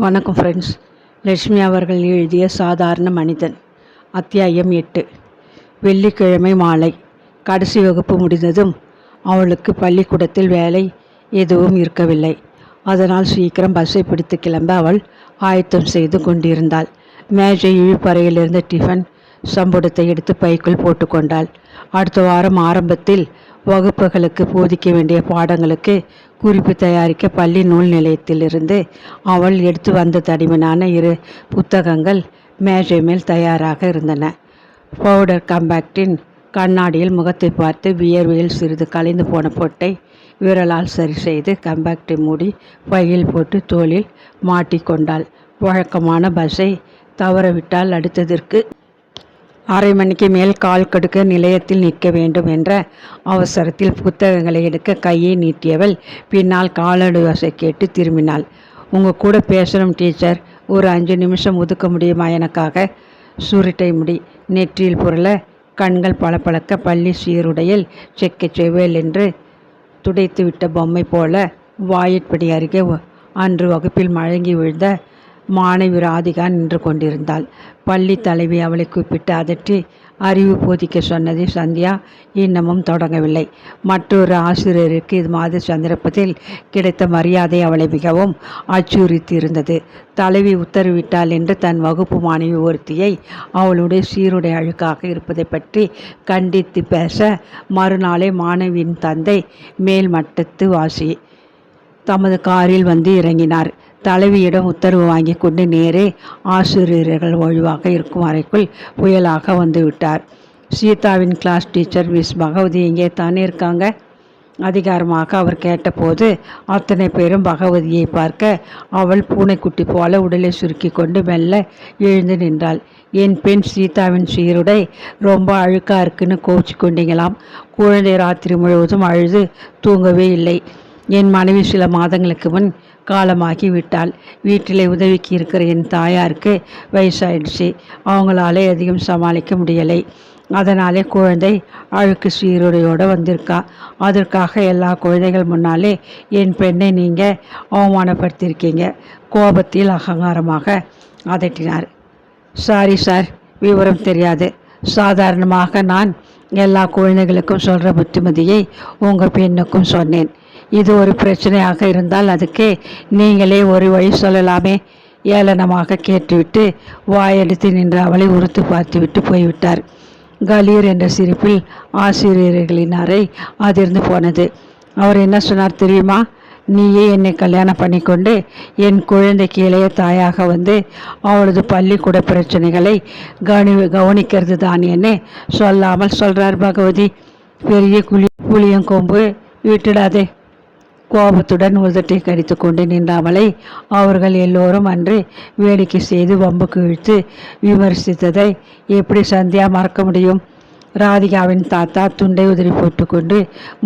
வணக்கம் ஃப்ரெண்ட்ஸ். லட்சுமி அவர்கள் எழுதிய சாதாரண மனிதன், அத்தியாயம் 8. வெள்ளிக்கிழமை மாலை கடைசி வகுப்பு முடிந்ததும் அவளுக்கு பள்ளிக்கூடத்தில் வேலை எதுவும் இருக்கவில்லை. அதனால் சீக்கிரம் பஸ்ஸை பிடித்து கிளம்ப அவள் ஆயத்தம் செய்து கொண்டிருந்தாள். மேஜை இழுப்பறையிலிருந்து டிஃபன் சம்புடத்தை எடுத்து பைக்குள் போட்டுக்கொண்டாள். அடுத்த வாரம் ஆரம்பத்தில் வகுப்புகளுக்கு போதிக்க வேண்டிய பாடங்களுக்கு குறிப்பு தயாரிக்க பள்ளி நூல் நிலையத்திலிருந்து அவள் எடுத்து வந்த தடிமனான 2 புத்தகங்கள் மேஜை மேல் தயாராக இருந்தன. பவுடர் கம்பேக்டின் கண்ணாடியில் முகத்தை பார்த்து வியர்வையில் சிறிது கலைந்து போன பொட்டை விரலால் சரி செய்து கம்பேக்டை மூடி பையில் போட்டு தோளில் மாட்டிக்கொண்டாள். வழக்கமான பஸ்ஸை தவறவிட்டால் அடுத்ததற்கு அரை மணிக்கு மேல் கால் கடுக்க நிலையத்தில் நிற்க வேண்டும் என்ற அவசரத்தில் புத்தகங்களை எடுக்க கையை நீட்டியவள் பின்னால் காலடி ஓசை கேட்டு திரும்பினாள். உங்கள் கூட பேசணும் டீச்சர், ஒரு 5 நிமிஷம் ஒதுக்க முடியுமா எனக்காக? சுருட்டை முடி நெற்றியில் புரள, கண்கள் பளபளக்க, பள்ளி சீருடையில் செக்க செவ்வேல் என்று துடைத்து விட்ட பொம்மை போல வாயிற்படி அருகே அன்று வகுப்பில் மழங்கி விழுந்த மாணவி ராதிகா நின்று கொண்டிருந்தாள். பள்ளி தலைவி அவளை கூப்பிட்டு அதற்றி அறிவு போதிக்க சொன்னதை சந்தியா இன்னமும் தொடங்கவில்லை. மற்றொரு ஆசிரியருக்கு இது மாதிரி சந்தர்ப்பத்தில் கிடைத்த மரியாதை அவளை மிகவும் அச்சுறுத்தி இருந்தது. தலைவி உத்தரவிட்டாள் என்று தன் வகுப்பு மாணவி ஒருத்தியை அவளுடைய சீருடை அழுக்காக இருப்பதை பற்றி கண்டித்து பேச மறுநாளே மாணவியின் தந்தை மேல் மட்டத்து வாசி தமது காரில் வந்து இறங்கினார். தலைவியிடம் உத்தரவு வாங்கி கொண்டு நேரே ஆசிரியர்கள் ஓய்வாக இருக்கும் அறைக்குள் புயலாக வந்து விட்டார். சீதாவின் கிளாஸ் டீச்சர் மிஸ் பகவதி எங்கே தானே இருக்காங்க? அதிகாரமாக அவர் கேட்டபோது அத்தனை பேரும் பகவதியை பார்க்க அவள் பூனைக்குட்டி போல உடலை சுருக்கி கொண்டு மெல்ல எழுந்து நின்றாள். என் பெண் சீதாவின் சீருடை ரொம்ப அழுக்கா இருக்குன்னு கோவிச்சு கொண்டீங்களாம். குழந்தை ராத்திரி முழுவதும் அழுது தூங்கவே இல்லை. என் மனைவி சில மாதங்களுக்கு முன் காலமாகி விட்டாள். வீட்டிலே உதவிக்கு இருக்கிற என் தாயாருக்கு வயசாயிடுச்சு. அவங்களாலே அதிகம் சமாளிக்க முடியலை. அதனாலே குழந்தை அழுக்கு சீருடையோடு வந்திருக்கா. அதற்காக எல்லா குழந்தைகள் முன்னாலே என் பெண்ணை நீங்கள் அவமானப்படுத்தியிருக்கீங்க. கோபத்தில் அகங்காரமாக அதட்டினார். சாரி சார், விவரம் தெரியாது. சாதாரணமாக நான் எல்லா குழந்தைகளுக்கும் சொல்கிற புத்திமதியை உங்கள் பெண்ணுக்கும் சொன்னேன். இது ஒரு பிரச்சனையாக இருந்தால் அதுக்கு நீங்களே ஒரு வழி சொல்லலாமே. ஏளனமாக கேட்டுவிட்டு வாயெடுத்து நின்று அவளை உறுத்து பார்த்துவிட்டு போய்விட்டார். கலீர் என்ற சிரிப்பில் ஆசிரியர்களின் அறை அதிர்ந்து போனது. அவர் என்ன சொன்னார் தெரியுமா? நீயே என்னை கல்யாணம் பண்ணிக்கொண்டு என் குழந்தைக்கு இளைய தாயாக வந்து அவளது பள்ளிக்கூட பிரச்சனைகளை கவனிக்கிறது தான் என்ன சொல்லாமல் சொல்கிறார் பகவதி. பெரிய புளியங்கொம்பு விட்டுடாதே. கோபத்துடன் உதட்டை கடித்து கொண்டு நின்றாமலை அவர்கள் எல்லோரும் அன்று வேடிக்கை செய்து வம்புக்கு இழுத்து விமர்சித்ததை எப்படி சந்தியா மறக்க முடியும்? ராதிகாவின் தாத்தா துண்டை உதிரி போட்டுக்கொண்டு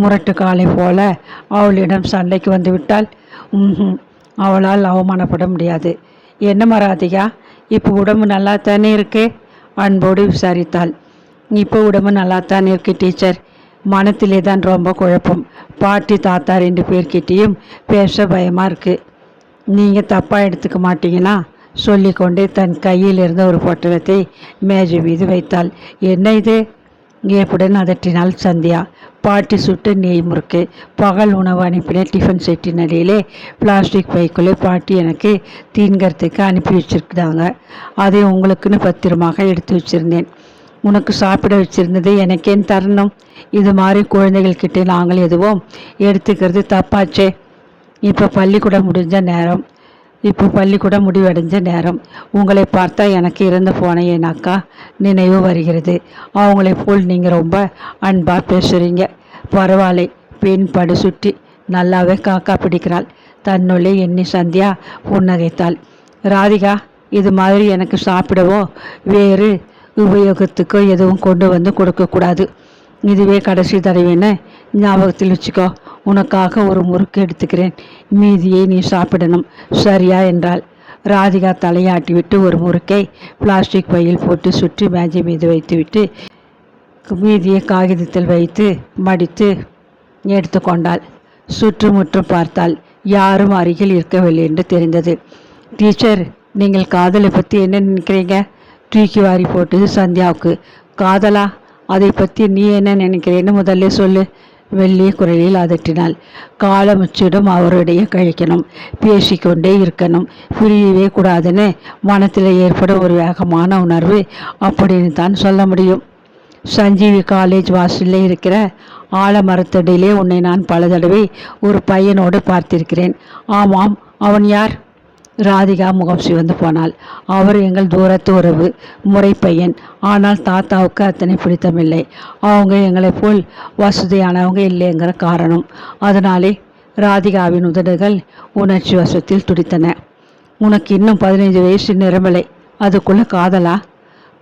முரட்டு காலை போல அவளிடம் சண்டைக்கு வந்து விட்டாள். அவளால் அவமானப்பட முடியாது. என்னம்மா ராதிகா, இப்போ உடம்பு நல்லா தானே இருக்கு? அன்போடு விசாரித்தாள். இப்போ உடம்பு நல்லா தானே இருக்கு டீச்சர். மனத்திலே தான் ரொம்ப குழப்பம். பாட்டி தாத்தா 2 பேர்கிட்டையும் பேச பயமாக இருக்குது. நீங்கள் தப்பாக எடுத்துக்க மாட்டீங்கன்னா சொல்லிக்கொண்டே தன் கையில் இருந்த ஒரு பொட்டலத்தை மேஜை மீது வைத்தாள். என்ன இது? ஏப்புடன் அதட்டினாள் சந்தியா. பாட்டி சுட்டு நெய் முறுக்கு. பகல் உணவு அனுப்பின டிஃபன் செட்டின் அடியிலே பிளாஸ்டிக் பைக்குள்ளே பாட்டி எனக்கு தீன்கிறதுக்கு அனுப்பி வச்சுருக்குதாங்க. அதை உங்களுக்குன்னு பத்திரமாக எடுத்து வச்சுருந்தேன். உனக்கு சாப்பிட வச்சுருந்தது எனக்கேன் தரணும்? இது மாதிரி குழந்தைகள்கிட்ட நாங்கள் எதுவும் எடுத்துக்கிறது தப்பாச்சே. இப்போ பள்ளிக்கூடம் முடிவடைஞ்ச நேரம். உங்களை பார்த்தா எனக்கு இறந்து போன என் அக்கா நினைவு வருகிறது. அவங்களை போல் நீங்கள் ரொம்ப அன்பாக பேசுகிறீங்க. பரவாயில்லை. பெண் படு சுட்டி நல்லாவே காக்கா பிடிக்கிறாள். தன்னுள்ளே எண்ணி சந்தியா புன்னகைத்தாள். ராதிகா, இது மாதிரி எனக்கு சாப்பிடவோ வேறு உபயோகத்துக்கோ எதுவும் கொண்டு வந்து கொடுக்கக்கூடாது. இதுவே கடைசி தடவைன்னு ஞாபகத்தில் வச்சுக்கோ. உனக்காக ஒரு முறுக்கு எடுத்துக்கிறேன். மீதியை நீ சாப்பிடணும், சரியா என்றாள். ராதிகா தலையாட்டி விட்டு ஒரு முறுக்கை பிளாஸ்டிக் பையில் போட்டு சுற்றி மேஜை மீது வைத்துவிட்டு மீதியை காகிதத்தில் வைத்து மடித்து எடுத்து கொண்டாள். சுற்றுமுற்றும் பார்த்தாள். யாரும் அருகில் இருக்கவில்லை என்று தெரிந்தது. டீச்சர், நீங்கள் காதலை பற்றி என்ன நினைக்கிறீங்க? தூக்கி வாரி போட்டது சந்தியாவுக்கு. காதலா? அதை பற்றி நீ என்ன நினைக்கிறேன்னு முதல்ல சொல்லு. வெள்ளிய குரலில் அதட்டினாள். காலமுச்சிடும் அவருடைய கழிக்கணும், பேசிக்கொண்டே இருக்கணும், பிரியவே கூடாதுன்னு மனத்தில் ஏற்படும் ஒரு வேகமான உணர்வு அப்படின்னு தான் சொல்ல முடியும். சஞ்சீவி காலேஜ் வாசலில் இருக்கிற ஆலமரத்தடியிலே உன்னை நான் பல தடவை ஒரு பையனோடு பார்த்திருக்கிறேன். ஆமாம், அவன் யார்? ராதிகா முகம் சிவந்து போனாள். அவர் எங்கள் தூரத்து உறவு, முறை பையன். ஆனால் தாத்தாவுக்கு அத்தனை பிடித்தமில்லை. அவங்க எங்களைப் போல் வசதியானவங்க இல்லைங்கிற காரணம். அதனாலே ராதிகாவின் உதடுகள் உணர்ச்சி வசத்தில் துடித்தன. உனக்கு இன்னும் 15 வயசு நிரம்பலை, அதுக்குள்ள காதலா?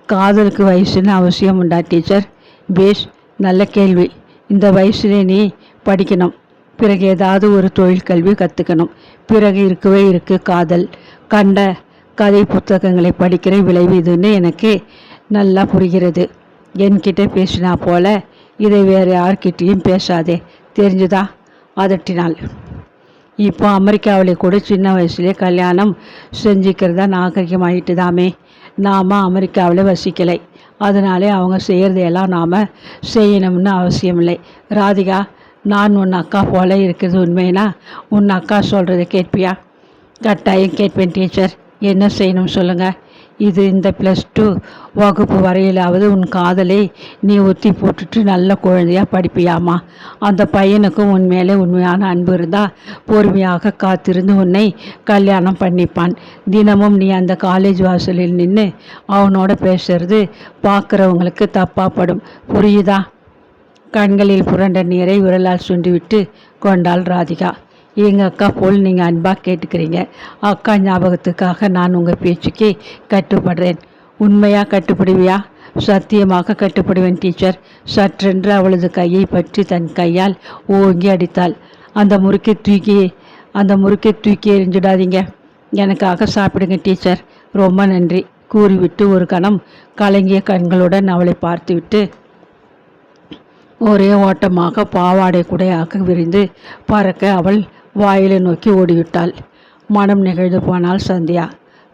காதலுக்கு வயசுன்னு அவசியம் உண்டா டீச்சர்? பேஷ், நல்ல கேள்வி. இந்த வயசுலே நீ படிக்கணும், பிறகு ஏதாவது ஒரு தொழில் கல்வி கற்றுக்கணும், பிறகு இருக்கவே இருக்கு காதல். கண்ட கதை புத்தகங்களை படிக்கிற விளைவு இதுன்னு எனக்கு நல்லா புரிகிறது. என்கிட்ட பேசினா போல இதை வேறு யார்கிட்டையும் பேசாதே, தெரிஞ்சுதா? அதட்டினாள். இப்போ அமெரிக்காவில் கூட சின்ன வயசுலேயே கல்யாணம் செஞ்சுக்கிறதா நாகரிகமாயிட்டுதாமே. நாம் அமெரிக்காவில் வசிக்கலை, அதனாலே அவங்க செய்கிறதையெல்லாம் நாம் செய்யணும்னு அவசியமில்லை. ராதிகா, நான் உன் அக்கா போல இருக்கிறது உண்மைனா உன் அக்கா சொல்கிறத கேட்பியா? கட்டாயம் கேட்பேன் டீச்சர். என்ன செய்யணும் சொல்லுங்கள். இந்த +2 வகுப்பு வரையிலாவது உன் காதலை நீ ஒத்தி போட்டுட்டு நல்ல குழந்தையாக படிப்பியாமா? அந்த பையனுக்கும் உன் மேலே உண்மையான அன்பு இருந்தால் பொறுமையாக காத்திருந்து உன்னை கல்யாணம் பண்ணிப்பான். தினமும் நீ அந்த காலேஜ் வாசலில் நின்று அவனோட பேசுறது பார்க்குறவங்களுக்கு தப்பாக படும், புரியுதா? கண்களில் புரண்ட நீரை விரலால் சுண்டிவிட்டு கொண்டாள் ராதிகா. எங்கள் அக்கா போல் நீங்கள் அன்பாக கேட்டுக்கிறீங்க. அக்கா ஞாபகத்துக்காக நான் உங்கள் பேச்சுக்கே கட்டுப்படுறேன். உண்மையாக கட்டுப்படுவியா? சத்தியமாக கட்டுப்படுவேன் டீச்சர். சற்றென்று அவளது கையை பற்றி தன் கையால் ஓங்கி அடித்தாள். அந்த முறுக்கை தூக்கி எறிஞ்சிடாதீங்க. எனக்காக சாப்பிடுங்க டீச்சர். ரொம்ப நன்றி கூறிவிட்டு ஒரு கணம் கலங்கிய கண்களுடன் அவளை பார்த்துவிட்டு ஒரே ஓட்டமாக பாவாடை குடையாக விரிந்து பறக்க அவள் வாயிலை நோக்கி ஓடிவிட்டாள். மனம் நிகழ்ந்து போனாள் சந்தியா.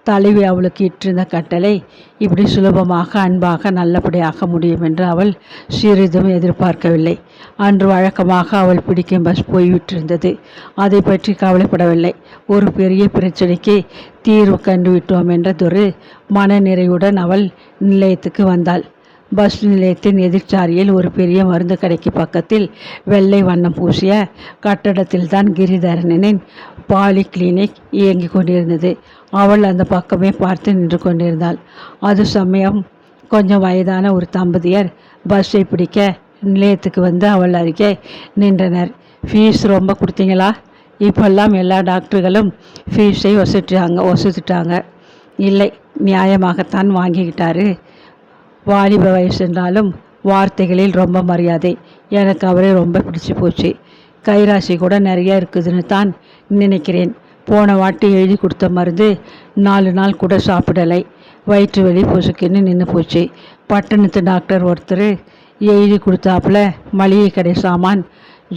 தலைவி அவளுக்கு இட்டிருந்த கட்டளை இப்படி சுலபமாக அன்பாக நல்லபடியாக முடியும் என்று அவள் சிறிதும் எதிர்பார்க்கவில்லை. அன்று வழக்கமாக அவள் பிடிக்கும் பஸ் போய்விட்டிருந்தது. அதை பற்றி கவலைப்படவில்லை. ஒரு பெரிய பிரச்சனைக்கு தீர்வு கண்டுவிட்டோம் என்றதொரு மன நிறைவுடன் அவள் நிலையத்துக்கு வந்தாள். பஸ் நிலையத்தின் எதிர்ச்சாரியில் ஒரு பெரிய மருந்து கடைக்கு பக்கத்தில் வெள்ளை வண்ணம் பூசிய கட்டடத்தில்தான் கிரிதரனின் பாலி கிளினிக் இயங்கி கொண்டிருந்தது. அவள் அந்த பக்கமே பார்த்து நின்று கொண்டிருந்தாள். அது சமயம் கொஞ்சம் வயதான ஒரு தம்பதியர் பஸ்ஸை பிடிக்க நிலையத்துக்கு வந்து அவள் அருகே நின்றனர். ஃபீஸ் ரொம்ப கொடுத்தீங்களா? இப்பெல்லாம் எல்லா டாக்டர்களும் ஃபீஸை ஒசத்துட்டாங்க. இல்லை, நியாயமாகத்தான் வாங்கிக்கிட்டாரு. வாலிப வயசுன்றாலும் வார்த்தைகளில் ரொம்ப மரியாதை. எனக்கு அவரை ரொம்ப பிடிச்சி போச்சு. கைராசி கூட நிறைய இருக்குதுன்னு தான் நினைக்கிறேன். போன வாட்டி எழுதி கொடுத்த மருந்து 4 நாள் கூட சாப்பிடலை. வயிற்று வலி பொசுக்குன்னு நின்று போச்சு. பட்டணத்து டாக்டர் ஒருத்தர் எழுதி கொடுத்தாப்புல மளிகை கடை சாமான்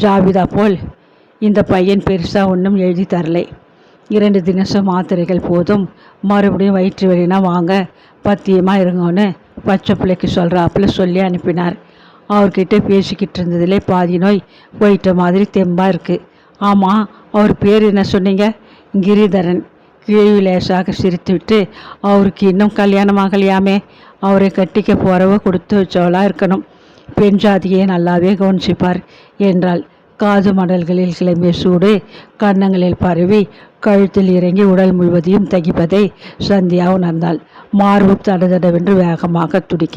ஜாபிதா போல் இந்த பையன் பெருசாக ஒன்றும் எழுதி தரலை. 2 தினசம் மாத்திரைகள் போதும், மறுபடியும் வயிற்று வலினா வாங்க, பத்தியமாக இருங்கன்னு பச்சை பிள்ளைக்கு சொல்கிறாப்புல சொல்லி அனுப்பினார். அவர்கிட்ட பேசிக்கிட்டு இருந்ததிலே பாதி நோய் போயிட்ட மாதிரி தெம்பாக இருக்குது. ஆமாம், அவர் பேர் என்ன சொன்னீங்க? கிரிதரன். கிழவி லேசாக சிரித்துவிட்டு, அவருக்கு இன்னும் கல்யாணம் ஆகலையாமே. அவரை கட்டிக்க போகிறவ கொடுத்து வச்சவளாக இருக்கணும். பெண் ஜாதியை நல்லாவே கவனிச்சிப்பார் என்றாள். காது மடல்களில் கிளம்பிய சூடு கன்னங்களில் பரவி கழுத்தில் இறங்கி உடல் முழுவதையும் தகிப்பதை சந்தியா உணர்ந்தாள். மார்பு தடதடவென்று வேகமாக துடிக்க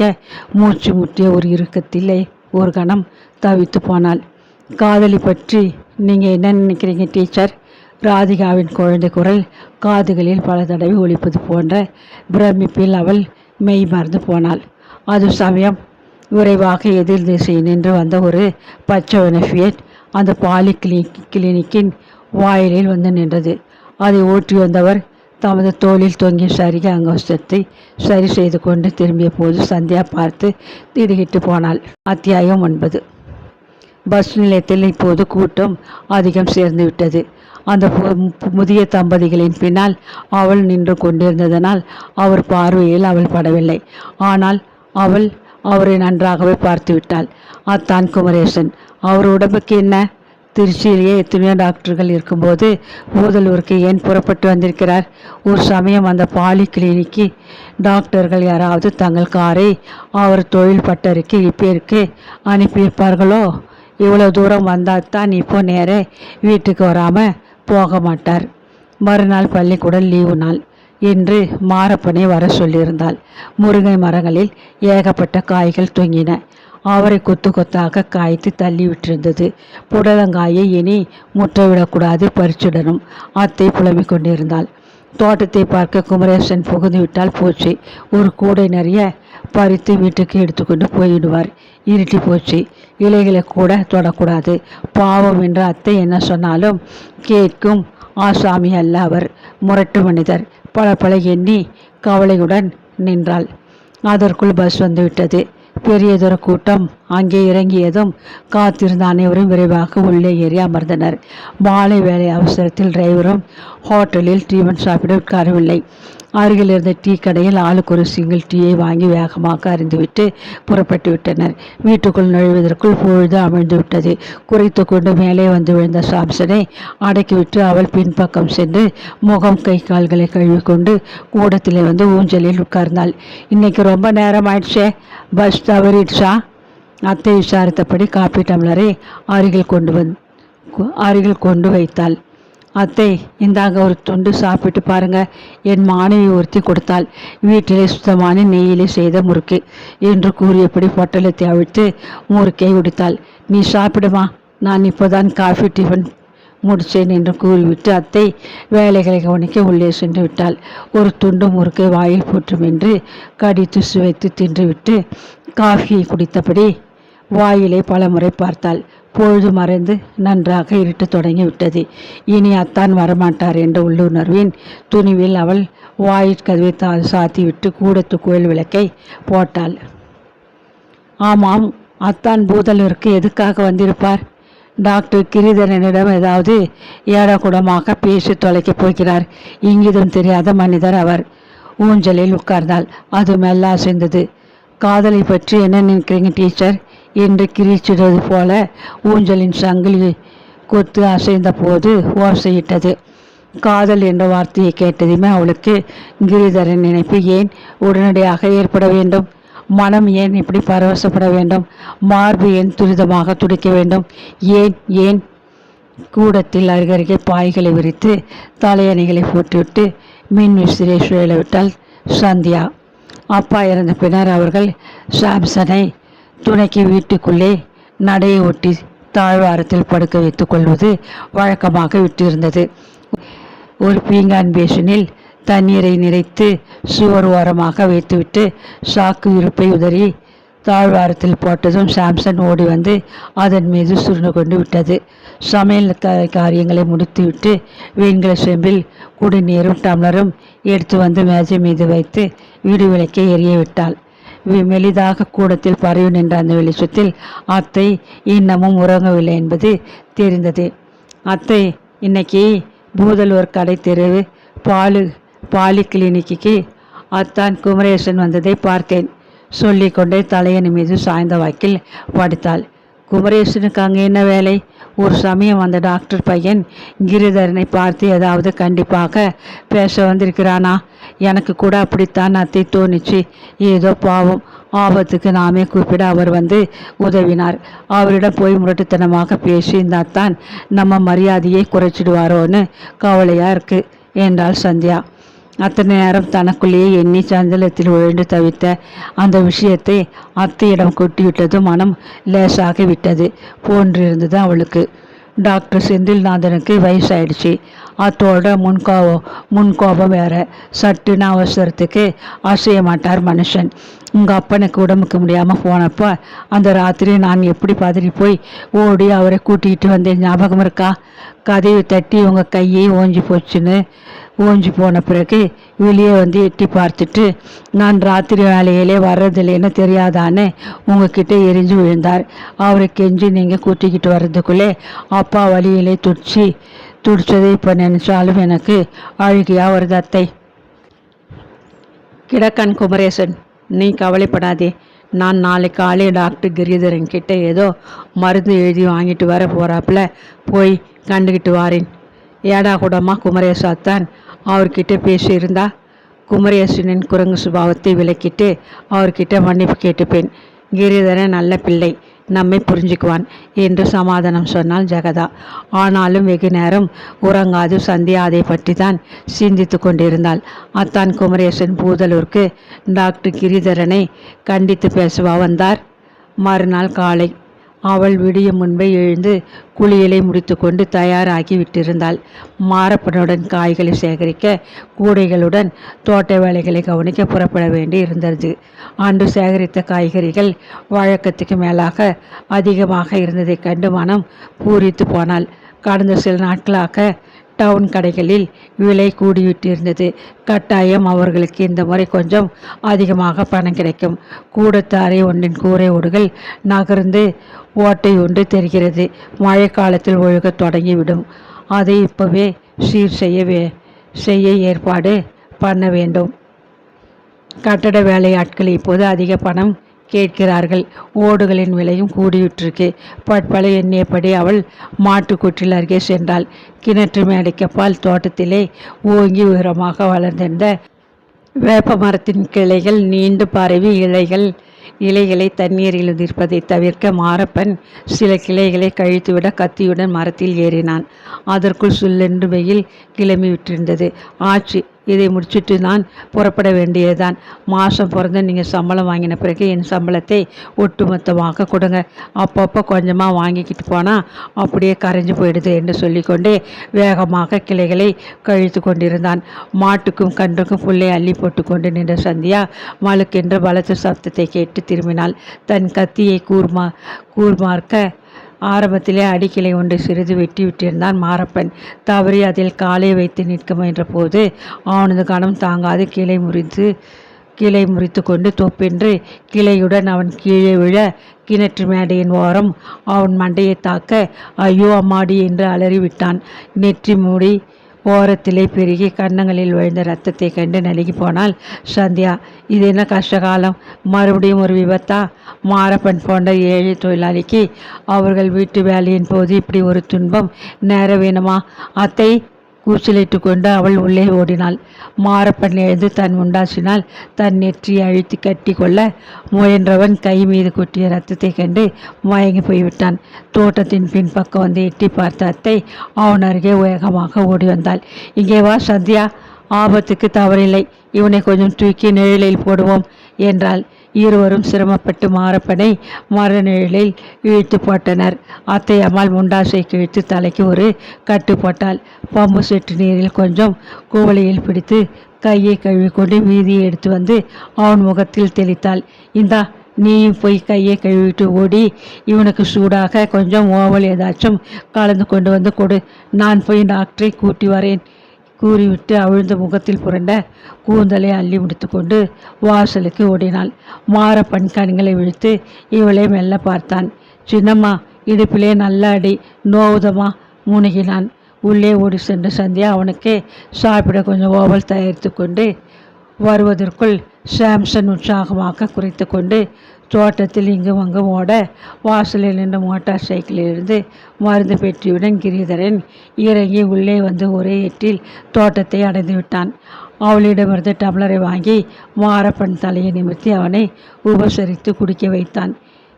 மூச்சு முட்டிய ஒரு இறுக்கத்திலே ஒரு கணம் தவித்து போனாள். காதலி பற்றி நீங்கள் என்ன நினைக்கிறீங்க டீச்சர்? ராதிகாவின் குழந்தை குரல் காதுகளில் பல தடவை ஒலிப்பது போன்ற பிரமிப்பில் அவள் மெய் மறந்து போனாள். அது சமயம் விரைவாக எதிர் திசையில் நின்று வந்த ஒரு பச்சை ஃபியட் அந்த பாலி கிளினிக்கின் வாயிலில் வந்து நின்றது. அதை ஓட்டி வந்தவர் தமது தோளில் தொங்கிய சரிக அங்கவஸ்தத்தை சரி செய்து கொண்டு திரும்பிய போது சந்தியா பார்த்து திடுகிட்டு போனாள். அத்தியாயம் 9. பஸ் நிலையத்தில் இப்போது கூட்டம் அதிகம் சேர்ந்து விட்டது. அந்த முதிய தம்பதிகளின் பின்னால் அவள் நின்று கொண்டிருந்ததனால் அவர் பார்வையில் அவள் படவில்லை. ஆனால் அவள் அவரை நன்றாகவே பார்த்து விட்டாள். அத்தான் குமரேசன். அவர் உடம்புக்கு என்ன? திருச்சியிலேயே எத்தனையோ டாக்டர்கள் இருக்கும்போது பூதலூருக்கு ஏன் புறப்பட்டு வந்திருக்கிறார்? ஒரு சமயம் அந்த பாலி கிளினிக்கு டாக்டர்கள் யாராவது தங்கள் காரை அவர் தொழில் பட்டருக்கு ரிப்பேருக்கு அனுப்பியிருப்பார்களோ? இவ்வளோ தூரம் வந்தால்தான் இப்போ நேரே வீட்டுக்கு வராமல் போக மாட்டார். மறுநாள் பள்ளிக்கூடம் லீவு நாள் என்று மாரப்பனை வர சொல்லியிருந்தாள். முருங்கை மரங்களில் ஏகப்பட்ட காய்கள் தொங்கின. அவரை கொத்து கொத்தாக காய்த்து தள்ளி விட்டிருந்தது. புடலங்காயை இனி முற்றவிடக்கூடாது, பறிச்சிடணும். அத்தை புலம்பிக் கொண்டிருந்தாள். தோட்டத்தை பார்க்க குமரேசன் புகுந்து விட்டால் போச்சு. ஒரு கூடை நிறைய பறித்து வீட்டுக்கு எடுத்துக்கொண்டு போயிடுவார். இருட்டி போச்சு. இலைகளை கூட தொடக்கூடாது. பாவம் என்று அத்தை என்ன சொன்னாலும் கேட்கும் ஆசாமி அல்ல அவர். முரட்டு மனிதர். பல எண்ணி கவலையுடன் நின்றாள். அதற்குள் பஸ் வந்துவிட்டது. பெரியதொரு கூட்டம் அங்கே இறங்கியதும் காத்திருந்த அனைவரும் விரைவாக உள்ளே ஏறி அமர்ந்தனர். மாலை வேலை அவசரத்தில் டிரைவரும் ஹோட்டலில் டீவன் சாப்பிட உட்காரவில்லை. அருகில் இருந்த டீ கடையில் ஆளுக்கு ஒரு சிங்கிள் டீயை வாங்கி வேகமாக அறிந்துவிட்டு புறப்பட்டு விட்டனர். வீட்டுக்குள் நுழைவதற்குள் பொழுது அமிழ்ந்து விட்டது. குறைத்து கொண்டு மேலே வந்து விழுந்த சாம்சனை அடக்கிவிட்டு அவள் பின்பக்கம் சென்று முகம் கை கால்களை கழுவிக்கொண்டு கூடத்திலே வந்து ஊஞ்சலில் உட்கார்ந்தாள். இன்னைக்கு ரொம்ப நேரம் ஆயிடுச்சே, பஸ் தவறிடுச்சா? அத்தை விசாரித்தபடி காப்பி டம்ளரை அருகில் கொண்டு வைத்தாள். அத்தை, இந்தாங்க ஒரு துண்டு சாப்பிட்டு பாருங்க. என் மாணவி ஒருத்தி கொடுத்தாள். வீட்டிலே சுத்தமான நெய்யிலே செய்த முறுக்கு என்று கூறியபடி பொட்டலத்தை அவிழ்த்து முறுக்கை உடித்தாள். நீ சாப்பிடுமா, நான் இப்போதான் காஃபி டிஃபன் முடித்தேன் என்று கூறிவிட்டு அத்தை வேலைகளை கவனிக்க உள்ளே சென்று விட்டாள். ஒரு துண்டு முறுக்கை வாயில் போற்றும் என்று கடித்து சுவைத்து தின்றுவிட்டு காஃபியை குடித்தபடி வாயிலை பலமுறை பார்த்தாள். பொழுது மறைந்து நன்றாக இருட்டு தொடங்கிவிட்டது. இனி அத்தான் வரமாட்டார் என்ற உள்ளுணர்வின் துணிவில் அவள் வாயிற்கதவை சாத்திவிட்டு கூடத்து கோயில் விளக்கை போட்டாள். ஆமாம், அத்தான் பூதலூருக்கு எதுக்காக வந்திருப்பார்? டாக்டர் கிரிதரனிடம் ஏதாவது ஏடகுடமாக பேசி தொலைக்கப் போகிறார். இங்கிதம் தெரியாத மனிதர் அவர். ஊஞ்சலில் உட்கார்ந்தாள். அது மெல்ல அசைந்தது. காதலை பற்றி என்ன நினைக்கிறீங்க டீச்சர் என்று கிரீச்சிடுவது போல ஊஞ்சலின் சங்கிலி கொத்து அசைந்த போது ஓசையிட்டது. காதல் என்ற வார்த்தையை கேட்டதுமே அவளுக்கு கிரிதரன் நினைப்பு ஏன் உடனடியாக ஏற்பட வேண்டும்? மனம் ஏன் இப்படி பரவசப்பட வேண்டும்? மார்பு ஏன் துரிதமாக துடிக்க வேண்டும்? ஏன்? கூடத்தில் அருகருகே பாய்களை விரித்து தலையணைகளை போட்டுவிட்டு மின் விசிறியை சுழல விட்டாள் சந்தியா. அப்பா இறந்த பின்னர் அவர்கள் சாம்சனை துணைக்கு வீட்டுக்குள்ளே நடையை ஒட்டி தாழ்வாரத்தில் படுக்க வைத்துக் கொள்வது வழக்கமாக விட்டிருந்தது. ஒரு பீங்கான் பேஷனில் தண்ணீரை நிறைத்து சுவர் ஓரமாக வைத்துவிட்டு சாக்கு இருப்பை உதறி தாழ்வாரத்தில் போட்டதும் சாம்சன் ஓடி வந்து அதன் மீது சுருண்டு கொண்டு விட்டது. சமையல் காரியங்களை முடித்துவிட்டு வெண்கல செம்பில் குடிநீரும் டம்ளரும் எடுத்து வந்து மேஜை மீது வைத்து வீடு விளக்கை எரிய விட்டாள். மெலிதாக கூடத்தில் பரவி நின்ற அந்த வெளிச்சத்தில் அத்தை இன்னமும் உறங்கவில்லை என்பது தெரிந்தது. அத்தை, இன்னைக்கு பூதலூர் கடை தெருவு பாலி கிளினிக்கு அத்தான் குமரேசன் வந்ததை பார்த்தேன் சொல்லிக்கொண்டே தலையணி மீது சாய்ந்த வாக்கில் படுத்தாள். குமரேசனுக்கு அங்கே என்ன வேலை? ஒரு சமயம் அந்த டாக்டர் பையன் கிரிதரனை பார்த்து ஏதாவது கண்டிப்பாக பேச வந்திருக்கிறானா? எனக்கு கூட அப்படித்தான் அத்தை தோணிச்சு. ஏதோ பாவம், ஆபத்துக்கு நாமே கூப்பிட அவர் வந்து உதவினார். அவரிடம் போய் முரட்டுத்தனமாக பேசி இருந்தால்தான் நம்ம மரியாதையை குறைச்சிடுவாரோன்னு கவலையா இருக்கு என்றாள் சந்தியா. அத்தனை நேரம் தனக்குள்ளேயே எண்ணி சஞ்சலத்தில் விழுந்து தவித்த அந்த விஷயத்தை அத்தையிடம் கொட்டிவிட்டது மனம் லேசாகி விட்டது போன்றிருந்தது அவளுக்கு. டாக்டர் செந்தில்நாதனுக்கு வயசாயிடுச்சு. அத்தோட முன்கோபம் வேற. சட்டுன்னு அவசரத்துக்கு அசைய மாட்டார் மனுஷன். உங்கள் அப்பனுக்கு உடம்புக்கு முடியாமல் போனப்போ அந்த ராத்திரி நான் எப்படி பதறி போய் ஓடி அவரை கூட்டிகிட்டு வந்தேன், ஞாபகம் இருக்கா? கதவை தட்டி உங்கள் கையை ஓஞ்சி போன பிறகு வெளியே வந்து எட்டி பார்த்துட்டு நான் ராத்திரி வேலையிலே வர்றதில்லைன்னு தெரியாதான்னு உங்ககிட்ட எரிஞ்சு விழுந்தார். அவரை கெஞ்சி நீங்கள் கூட்டிக்கிட்டு வர்றதுக்குள்ளே அப்பா வழியிலே துடிச்சு துடிச்சதை இப்போ நினைச்சாலும் எனக்கு அழுகியா வருது அத்தை. கிடக்கன் குமரேசன், நீ கவலைப்படாதே. நான் நாளை காலை டாக்டர் கிரிதரன் கிட்ட ஏதோ மருந்து எழுதி வாங்கிட்டு வர போகிறாப்புல, போய் கண்டுக்கிட்டு வாரேன். ஏடா கூடமா குமரேசாத்தான் அவர்கிட்ட பேசியிருந்தா குமரேசனின் குரங்கு சுபாவத்தை விலக்கிட்டு அவர்கிட்ட மன்னிப்பு கேட்டுப்பேன். கிரிதரன் நல்ல பிள்ளை, நம்மை புரிஞ்சுக்குவான் என்று சமாதானம் சொன்னாள் ஜெகதா. ஆனாலும் வெகு நேரம் உறங்காது சந்தியா அதை பற்றி தான் சிந்தித்து கொண்டிருந்தாள். அத்தான் குமரேசன் பூதலூருக்கு டாக்டர் கிரிதரனை கண்டித்து பேசவா வந்தார். மறுநாள் காலை அவள் விடிய முன்பே எழுந்து குளியலை முடித்து கொண்டு தயாராகி விட்டிருந்தாள். மாரப்பனுடன் காய்களை சேகரிக்க, கூடைகளுடன் தோட்ட வேலைகளை கவனிக்க புறப்பட வேண்டி இருந்தது. அன்று சேகரித்த காய்கறிகள் வழக்கத்துக்கு மேலாக அதிகமாக இருந்ததைக் கண்டு மனம் பூரித்து போனாள். கடந்த சில நாட்களாக டவுன் கடைகளில் விலை கூடிவிட்டிருந்தது. கட்டாயம் அவர்களுக்கு இந்த முறை கொஞ்சம் அதிகமாக பணம் கிடைக்கும். கூடத்து அறை ஒன்றின் கூரை ஓடுகள் நகர்ந்து ஓட்டை ஒன்று தெரிகிறது. மழை காலத்தில் ஒழுகத் தொடங்கிவிடும். அதை இப்போவே சீர் செய்ய ஏற்பாடு பண்ண வேண்டும். கட்டட வேலையாட்கள் இப்போது அதிக பணம் கேட்கிறார்கள். ஓடுகளின் விலையும் கூடிவிட்டிருக்கு. பட்பல எண்ணியபடி அவள் மாட்டுக்கூற்றில் அருகே சென்றாள். கிணற்று மேடைக்கப்பால் தோட்டத்திலே ஓங்கி உயரமாக வளர்ந்திருந்த வேப்ப மரத்தின் கிளைகள் நீண்டு பரவி இலைகளை தண்ணீரில் உதிர்ப்பதை தவிர்க்க மாரப்பன் சில கிளைகளை கழித்துவிட கத்தியுடன் மரத்தில் ஏறினான். அதற்குள் சுல்லென்று வெயில் கிளம்பி விட்டிருந்தது. ஆச்சு, இதை முடிச்சுட்டு நான் புறப்பட வேண்டியதுதான். மாதம் பிறந்து நீங்கள் சம்பளம் வாங்கின பிறகு என் சம்பளத்தை ஒட்டுமொத்தமாக கொடுங்க. அப்பப்போ கொஞ்சமாக வாங்கிக்கிட்டு போனால் அப்படியே கரைஞ்சு போயிடுது என்று சொல்லிக்கொண்டே வேகமாக கிளைகளை கழித்து கொண்டிருந்தான். மாட்டுக்கும் கன்றுக்கும் புல்லை அள்ளி போட்டு கொண்டு நின்ற சந்தியா மழுக்கென்ற பலத்த சப்தத்தை கேட்டு திரும்பினாள். தன் கத்தியை கூர்மார்க்க ஆரம்பத்திலே அடிக்கிளை ஒன்றை சிறிது வெட்டி விட்டிருந்தான் மாரப்பன். தவறி அதில் காலை வைத்து நிற்க முயன்ற போது அவனது கணம் தாங்காது கிளை முறித்து கொண்டு தொப்பென்று கிளையுடன் அவன் கீழே விழ கிணற்று மேடையின் ஓரம் அவன் மண்டையை தாக்க ஐயோ அம்மாடி என்று அலறிவிட்டான். நெற்றி மூடி ஓரத்திலே பெருகி கன்னங்களில் விழுந்த ரத்தத்தை கண்டு நலுகி போனாள் சந்தியா. இது என்ன கஷ்டகாலம், மறுபடியும் ஒரு விபத்தா? மாரப்பன் போன்ற ஏழை தொழிலாளிக்கு அவர்கள் வீட்டு வேலையின் போது இப்படி ஒரு துன்பம் நேர வேணுமா? அத்தை, கூச்சலிட்டு கொண்டு அவள் உள்ளே ஓடினாள். மாரப்பன் எழுந்து தன் முண்டாசினால் தன் நெற்றியை அழுத்தி கட்டி கொள்ள முயன்றவன் கை மீது கொட்டிய ரத்தத்தை கண்டு மயங்கி போய்விட்டான். தோட்டத்தின் பின்பக்கம் வந்து எட்டி பார்த்த அத்தை அவன் அருகே வேகமாக ஓடி வந்தாள். இங்கே வா சந்தியா, ஆபத்துக்கு தவறில்லை. இவனை கொஞ்சம் தூக்கி நிழலில் போடுவோம் என்றாள். இருவரும் சிரமப்பட்டு மாரப்பனை மர நிழலில் இழுத்து போட்டனர். அத்தை அம்மாள் முண்டாசை கிழித்து தலைக்கு ஒரு கட்டு போட்டாள். பம்பு செட்டு நீரில் கொஞ்சம் குவளையில் பிடித்து கையை கழுவிக்கொண்டு மீதியை எடுத்து வந்து அவன் முகத்தில் தெளித்தாள். இந்தா, நீயும் போய் கையை கழுவிட்டு ஓடி இவனுக்கு சூடாக கொஞ்சம் ஓவல் ஏதாச்சும் கலந்து கொண்டு வந்து கொடு. நான் போய் டாக்டரை கூட்டி வரேன் கூறிவிட்டு அவிழ்ந்த முகத்தில் புரண்ட கூந்தலை அள்ளி முடித்து கொண்டு வாசலுக்கு ஓடினாள். மாரப்பன் கண்களை விழித்து இவளை மெல்ல பார்த்தான். சின்னம்மா, இடுப்பிலே நல்ல அடி, நோவுதமா முணுகினான். உள்ளே ஓடி சென்ற சந்தியா அவனுக்கு சாப்பிட கொஞ்சம் ஓவல் தயாரித்து கொண்டு வருவதற்குள் சாம்சன் உற்சாகமாக குறைத்து கொண்டு தோட்டத்தில் இங்கும் அங்கும் ஓட வாசலில் நின்ற மோட்டார் சைக்கிளிலிருந்து மருந்து பெட்டியுடன் கிரிதரன் இறங்கி உள்ளே வந்து ஒரே எட்டில் தோட்டத்தை அடைந்து விட்டான். அவளிடமிருந்து டம்ளரை வாங்கி மாரப்பன் தலையை நிமிர்த்தி அவனை உபசரித்து குடிக்க வைத்தான்.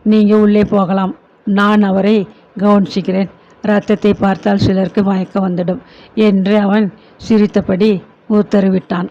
நீங்கள் உள்ளே போகலாம், நான் அவரை கவனிச்சுக்கிறேன். இரத்தத்தை பார்த்தால் சிலருக்கு மயக்கம் வந்துடும் என்று அவன் சிரித்தபடி உத்தரவிட்டான்.